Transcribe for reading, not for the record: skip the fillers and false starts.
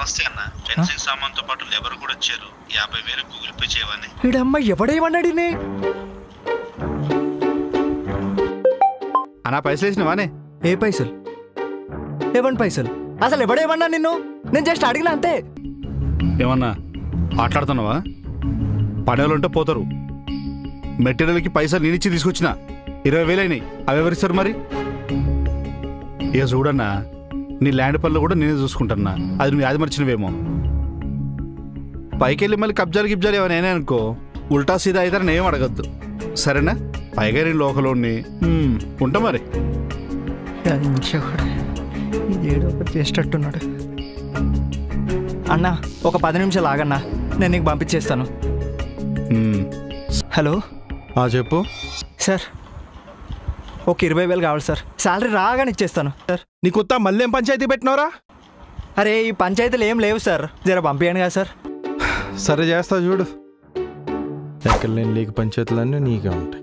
నమస్తే అన్న. ఫెన్సింగ్ సామాన్తో పాటు లేబర్ కూడా వచ్చారు. 50,000 గూగుల్ పే చేయవని. వీడమ్మ ఎవడేమన్నాడు? అన్నా పైసలు వేసినవానే? ఏ పైసలు? ఏమన్నా పైసలు? అసలు ఎవడేమన్నా నిన్ను? నేను జస్ట్ అడిగినా అంతే. ఏమన్నా మాట్లాడుతున్నావా? పనులు ఉంటే పోతారు. మెటీరియల్కి పైసలు నేనిచ్చి తీసుకొచ్చిన 20,000 అయినాయి. అవి ఎవరిస్తారు మరి? ఇక చూడన్నా, నీ ల్యాండ్ పనులు కూడా నేనే చూసుకుంటున్నా. అది నువ్వు యాది మర్చినవేమో. పైకి వెళ్ళి మళ్ళీ కబ్జాలు గిబ్జాలు ఏమైనా అనుకో, ఉల్టా సీదా అయితే నేనేం అడగద్దు, సరేనా? పైగా నేను లోకలోని ఉంటా మరి. ఏదో ఒకటి చేసేటట్టున్నాడు. అన్నా ఒక 10 నిమిషాలు ఆగన్నా, నేను నీకు పంపించేస్తాను. హలో చెప్పు సార్. ఒక 20,000 కావాలి సార్. శాలరీ రాగానే ఇచ్చేస్తాను సార్. నీ కొత్త మళ్ళీ ఏం పంచాయతీ పెట్టినవరా? అరే ఈ పంచాయతీలు ఏం లేవు సార్, జర పంపించండి కదా సార్. సరే చేస్తా చూడు. ఎక్కడ లేని లేక పంచాయతీలన్నీ నీకే ఉంటాయి.